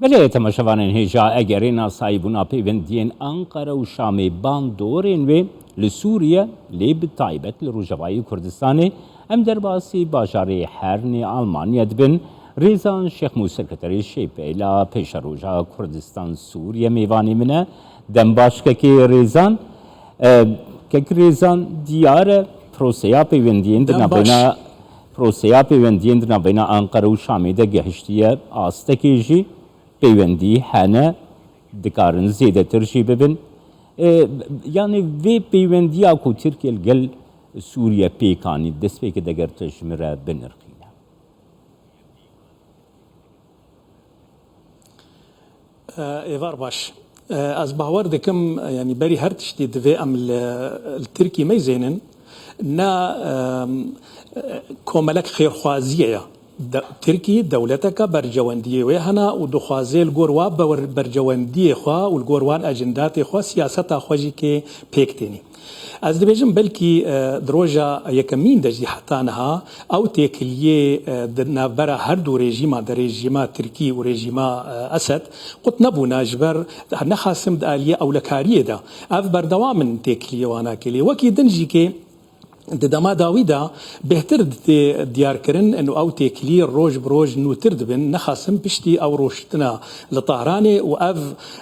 بله تماشاوانین هجا اگرین صاحبونا پیوندین انقره و شامی باندورین و لسوریه لی بتایبت لروجوای کردستان ام در باسی باجاری هرنی آلمانیا دبن ریزان شیخ موسی کتری شیپیلا پیش روجا کردستان سوریه میوانی منه دم باشکه که ریزان دیار پروسیا پیوندین دنا بینا انقره و شامی ده گهشتیه آستکیجی پیوندی هنه دکارن زیده ترشی ببین yani ve peyvendiya ku Türkiye gel Suriye pekani despeki deger teşmire benirqine. Evar baş. Az bavar dikim yani beri her tişti dve am Türkiye meyzenin na komelek xêrxwaziye ya. تركي دولتك برجواندية وهنا ودخوازي الجوروان برجواندية خوا والجوروان أجندات خوا سياسة خوجي كي بيكتيني از دبیجم بلکی دروجا یکمین دجی حتانها او تکلیه نبرا هر دو رژیما در رژیما ترکی و رژیما اسد قط نبونا جبر نخاسم دالیه او لکاریه دا اف بردوام تکلیه وانا کلی وکی دنجی که دما داویدا بهتر دیار کرن انه او تکلی روج بروج نوتر دبن نخاسم بشتي او روشتنا لطهران و اف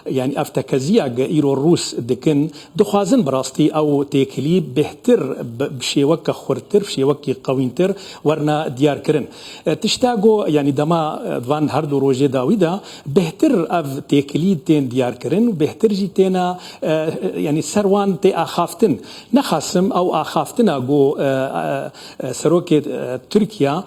يعني اف تكزيا ايرو الروس دكن دخوازن براستي او تكلي بهتر بشيوك خورتر بشيوك قوينتر ورنا ديار کرن تشتاغو يعني دما فان هردو روجي داويدا بهتر اف تكلي تين ديار کرن بهتر جي تينا يعني سروان تي اخافتن نخاسم او اخافتنا سروک ترکیه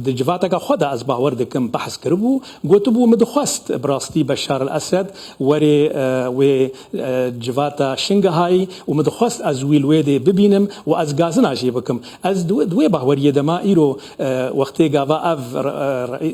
د جواتك خدا از باور دکم بحث کربو گوتبو مدخواست براستی بشار الاسد وری و جواتا شنغهاي ومدخواست از ویلوید ببینم و از گازنا جی بکم از دوی باوری دما ایرو وقتی گاوا اف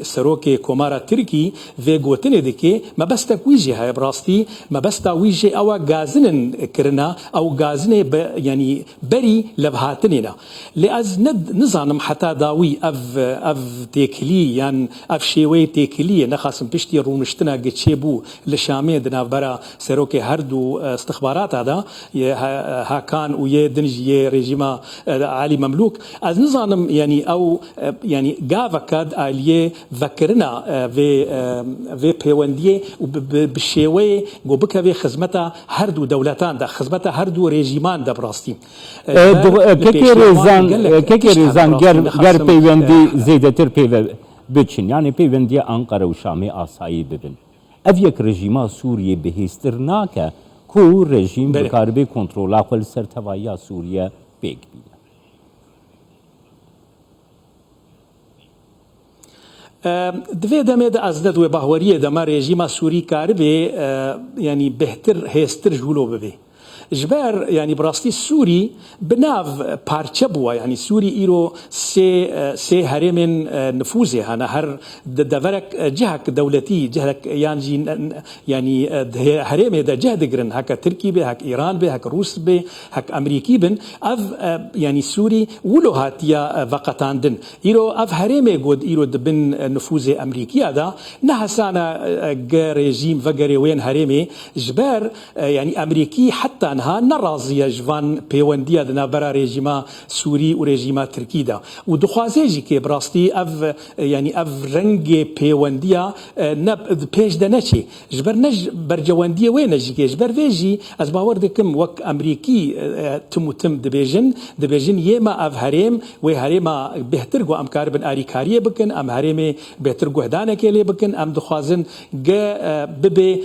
سروک کومارا ترکی و گوتنه دکی ما بستا ویجی های براستی ما بستا ویجی او گازنن کرنا او گازنه يعني بري لبهاتنينا لأز نظام حتى داوي اف تيكلي يعني اف شيوي تيكلي نخاسم بشتي رونشتنا قتشيبو لشامي دنا برا سروكي هردو استخبارات هذا هاكان ويا دنجي ريجيما علي مملوك از نظام يعني او يعني غافكاد اليه فكرنا في بيونديه بشيوي غوبكا في خدمتها هردو دولتان دا خدمتها هردو ريجيمان دا براستي که ریزان گر پیوندی زیده تر بچین یعنی پیوندی انقره و شامی آسایی ببین اف یک رژیما سوریه بهستر ناکه کو رژیم بکاربه کنترولا خل سرتوایی سوریه بیگ بینه دوی دمه ده از دو باوریه دما رژیما سوری کاربه یعنی بهتر هستر جولو ببه جبر يعني براستي سوري بناف بارتشا بوا يعني سوري إيرو سي هرمن نفوذه هنا هر دفرك جهك دولتي جهك يعني هرمه ده جهد جرن هك تركي به هك إيران به هك روس به هك أمريكي بن أف يعني سوري ولو هاتيا وقتان دن إيرو أف هرمه جود إيرو دبن نفوذ أمريكي هذا نحسانا رجيم وجري وين هرمه جبر يعني أمريكي حتى ها نرازیه جوان پیوندیه دنا برا رژیما سوری و رژیما ترکی دا و دخوازه جی که براستی اف یعنی اف رنگ پیوندیه نب پیش ده نچی جبر نج برجواندیه وی نجی که جبر ویجی از باور دکم وک امریکی تم دبیجن یما اف هرم و هرما بهتر گو امکار بن آریکاریه بکن ام هرم بهتر گو هدانه کلی بکن ام دخوازن ببه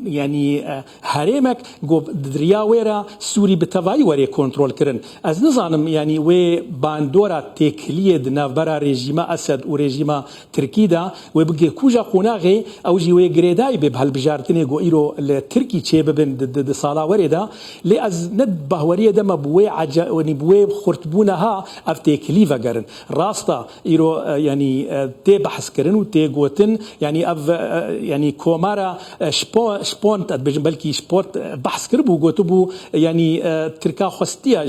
یعنی هرمک گو دریا ويرا سوري بتواي وري كنترول كرن از نظام يعني وي باندورا تكليه دنافبرا ريجيما اسد وريجيما تركي دا وبقي كوجا قناغي او جي وي غريداي بهال بجارتني جو ايرو التركي تشي ببن د صالا وريدا لي از ند باوريه دم بوي عجا وني بوي خرتبونها اف تكليفا غرن راستا ايرو يعني تي بحث كرن وتي غوتن يعني اف يعني كومارا سبونت بلكي سبورت بحث كربو غوتو قوتبو يعني تركا خستيا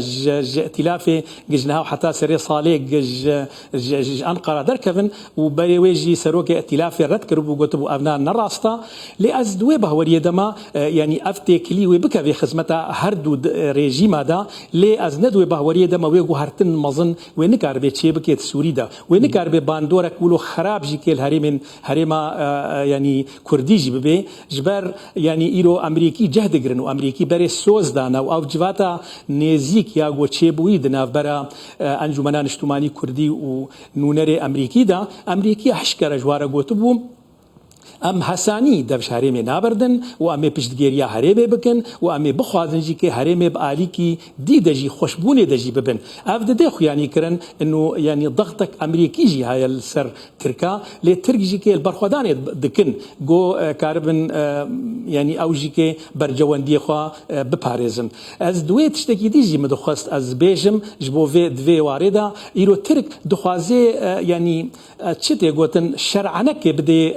ائتلاف جنها وحتى سري صالح جج أنقرة دركفن وبريويجي سروك ائتلاف رد كربو قوتبو أبناء نراستا لأز دوي بهوريه دما يعني أفتي كلي وبكا في خدمتا هردو ريجيم هذا لأز ندوي بهوريه دما ويجو هرتن مظن ونكار بتشيبكيت سوري دا ونكار بباندورا كولو خراب جيكيل هريمن هريما يعني كرديجي ببي جبر يعني إيرو أمريكي جهد قرن وأمريكي بري سوز دانا أو جواتا نزيك ياغو تشيبوي دنا برا أنجمنان اجتماعي كردي ونونري أمريكي دا أمريكي حشكر جوارا قوتبو ام حسانی دفش هرمه نابردن و ام پشتگیریا هرمه بکن و ام بخوازن جی که هرمه بآلی کی دی دجی خوشبونه دجی ببن اف ده خو يعني کرن انه يعني ضغطك امريكي جي هاي السر تركا لترك جي كي البرخدان دكن جو كاربن يعني او جي كي برجواندي خو بباريزن از دوي تشتكي ديجي مدخست از بيجم جبو في دوي وارده يرو ترك دخوازي يعني تشتي گوتن شرعنك بدي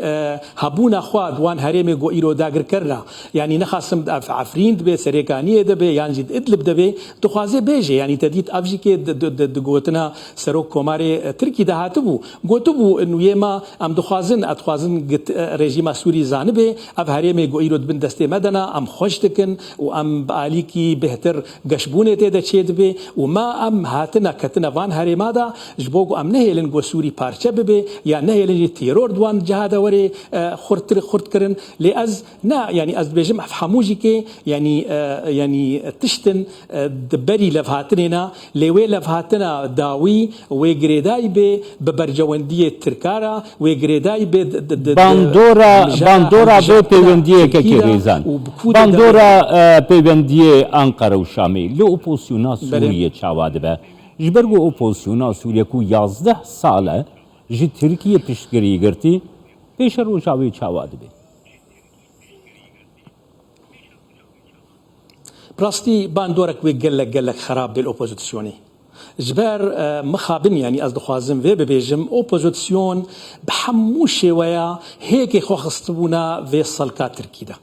هبونا خواد وان هرمي جو إيرو داگر كرنا يعني نخاسم عفرين دبي سريكانية دبي يعني جد إدلب دبي تخوازي بيجي يعني تديت أفجي كي دقوتنا سروك كوماري تركي دهاتبو قوتبو إنه يما أم دخوازن أتخوازن رجيم سوري زانبي أف هرمي جو إيرو دبن دستي مدنا أم خوشتكن وأم بآليكي بهتر قشبونة تيدا تشيد بي وما أم هاتنا كتنا وان هرما دا جبوغو أم نهيلن جو سوري بارچه ببي يا نهيلن تيرور دوان جهادا وري خرد كرن لأز نا يعني أز بيجمع حموجي كي يعني تشتن دبري لفهاتنا لوي لفهاتنا داوي وغريداي ببرجواندية تركارا وغريداي باندورا بيوندية كيريزان باندورا بيوندية أنقرة وشامي لأوبوسيونا سوريا شاواد به جبرگو اوپوزیونا سوریا کو 11 ساله جی ترکیه پشتگیری گرتی پیش روجاوی چاواد بی براستي باندورك ويقلك خراب بالاوبوزيسيوني جبار مخابن يعني از دخوازم في ببيجم اوبوزيسيون بحموشي ويا هيك خو خصبونا في السلكات تركيدا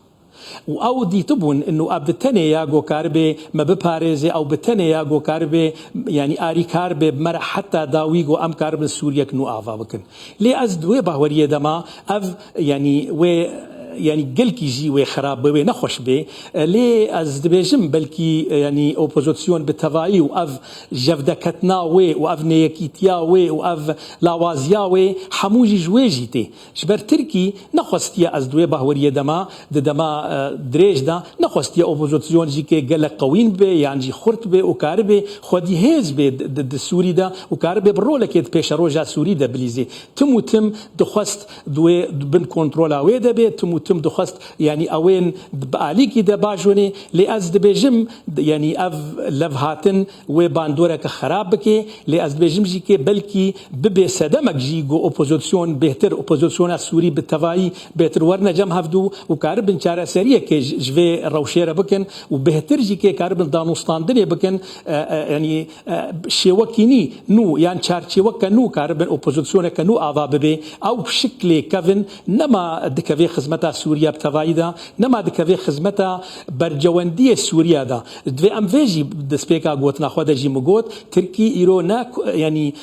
او ديتبون انه ابتني يا جو كاربي ما بباريزي او بتني يا جو كاربي يعني اري كاربي مر حتى داويغو ام كارب سوريا كنو افا بكن لي از دوي باوريه دما اف يعني و يعني قلكي جي وخراب بي نخوش بي لي از دبيجم بلكي يعني اوبوزيسيون بالتفاعي واف جفدكتنا واف نيكيتيا واف لاوازيا حموجي جويجيتي شبر تركي نخوستيا از دوي باوريه دما دريج دا نخوستيا اوبوزيسيون جي كي قلك قوين بي يعني جي خرط بي وكاربي خودي هيز بي د سوري دا وكاربي برولك يد بيش روجا سوري دا بليزي تم دخوست دوي بن كنترولا ويدا بي تم دخست يعني اوين بآليكي دا باجوني لأز دبيجم يعني اف لفهاتن وباندورا كخراب بكي لأز دبيجم جي كي بلكي ببي سدمك جي جو اوبوزيسيون بهتر اوبوزيسيون السوري بالتفاعي بهتر ورنا جم هفدو وكاربن شارع سريع كي جوي روشيرة بكن وبهتر جي كي كاربن دانوستان دنيا بكن يعني شيوكيني نو يعني شار شيوكا نو كاربن اوبوزيسيون كنو آذا ببي او بشكل كفن نما دكافي خزمتا سوريا بتفايدا نما دكافي خزمتا برجواندية سوريا دا دوي ام فيجي دسبيكا قوتنا خوادا جي مقوت تركي ايرونا يعني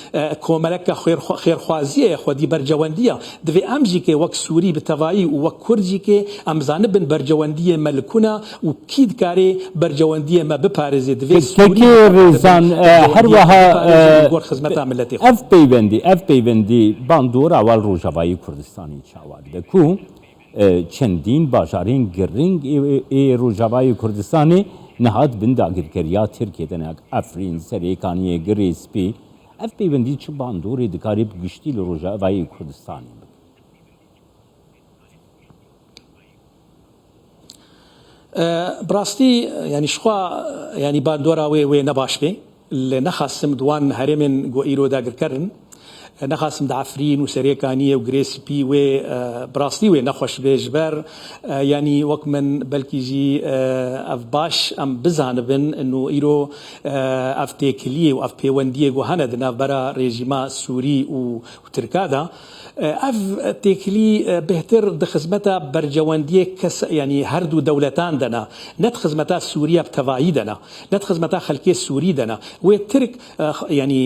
كوملكا خير خوازية خودي برجواندية دوي ام جي كي وك سوري بتفاي وك كرجي كي ام زانبن برجواندية ملكونا وكيد كاري برجواندية ما ببارزي دوي سوري ريزان هروها خزمتا ملتي اف بيوندي باندورا والروجاوایی کردستانی چاواد بکو چندین باجارین گرینگ ای روجاوایی کردستانی نهاد بنداگیرکریا ترکیه دنک افرین سریکانی گریسپی اف بيوندي چه باندوری دکاری بگشتی لروجاوایی کردستانی براستي يعني شخوا يعني باندورا وي نباش بي اللي نخاسم دوان هرمن جو ايرو داگر كرن نخاسم د عفرین و سەرێکانیە و گرێسپی وێ بڕاستی وێ نەخۆش بێژبەر ینی وەک من بەلکیژی ئەف باش ئەم بزانبن و ئیرۆ ئەف تێکلیە و ئەف پەیوەندیە گۆ هەنە دناوبەرە ڕێژیما سووری و ترکادا ئەف تێکلی بهتر دخزمەتە بەرجەوەندیە کەس ینی هەردوو دەولەتان دەنا نەت خزمەتە سووریا بتەڤایی دەنا نەت خزمەتە خەلکێ سووری دەنا وێ ترک ینی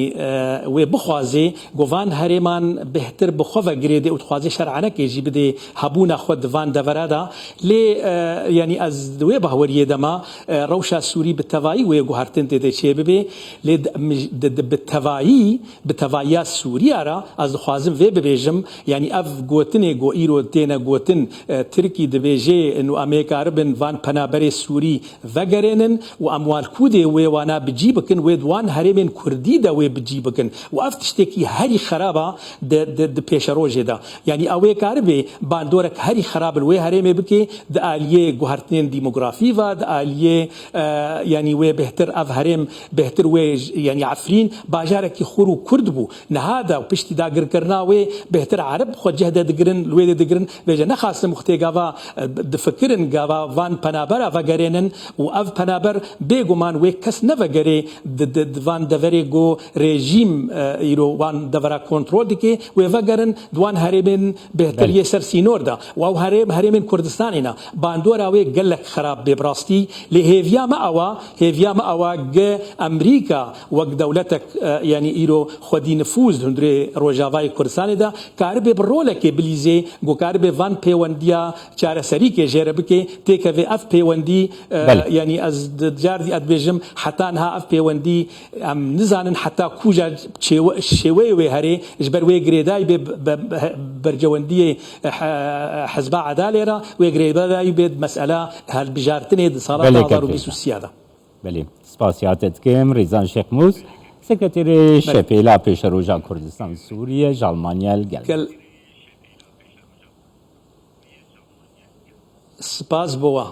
وێ بخوازێ گۆڤان هەرێمان بهتر بخۆڤە گرێدێ و دخوازێ شەرعانەکێژی بدێ هەبوونە خۆ دڤان دەڤەرادا لێ ینی ئەز وێ بەهوەریە دەما ڕەوشە سووری بتەڤایی وێ گوهارتن تێدێ چێ ببێ لێ بتەڤاییە سووریارە ئەز دخوازم وێ ببێژم ینی ئەف گوتنێ گۆ ئیرۆ تێنە گوتن ترکی دەبێژێ و ئەمێکارە بن وان پەنابەرێ سووری ڤەگەرێنن و ئەموال کودێ وێ وانە بجی بکن وێ دوان هەرێمێن کوردی دا وێ بجی بکن و ئەف تشتێکی هەری خراپە پێشە ڕۆژێدا ینی ئەوێ کار بێ باندۆرەك هەری خراپ وێ هەرێمێ بکێ د ئالیێ گوهارتنێن دیمۆگرافیڤە د ئالیێ ینی وێ بهتر ئەف هەرێم بهتر وێ ینی عفرین باژارێکی خوڕ و کورد بوو نەهادا و پشتی داگرکردنا وێ بهتر عرب خۆ جەهدە دەگرن لێ دەگرن بێژە نەخاستمختێگاوا دفکرن گاوا وان پەنابەرە ڤەگەرێنن و ئەف پەنابەر بێگومان وێ کەس نەڤەگەرێ وان دەڤەرێ گۆ رێژیم ئیرۆ وان دەڤەرە کۆنترۆل دکێ وێ ڤەگەرن دوان هەرێمێن بهتریە سەر سینۆردا و ئەو هەرێمێن کوردستانێنە باندۆرا وێ گەلک خراپ بێ بڕاستی لێ هێڤیامە ئەوە گە ئەمریکا وەک دەولەتێک ینی ئیرۆ خودی نفوز هەندرێ ڕۆژاوای کوردستانێدا کار بێ بڕۆلێکێ بلیزێ گۆ کار بێ وان پەیوەندیە چارەسەریکێ ژێرە بکێ تێکەوێ ئەف پەیوەندی ینی ئەز جاردی ئەدبێژم حتانها ئەف پەیوەندی ئەم نزانن حتا کوژە شێوەیە وێ هەرێ ژبەر وێ گرێدای بێ بەرجەوەندیە حەزبا عەدالێرە وێ گرێدای بێت مەسئلە هەڵبژارتنێ ساڵە 2023دا. بەێ سپاسیاتت کەم ڕێزان شێخ موس سکرتێری شەپێلا پێشەڕۆژا کوردستان سووریە ژاڵمانیال گەل سپاس بۆوە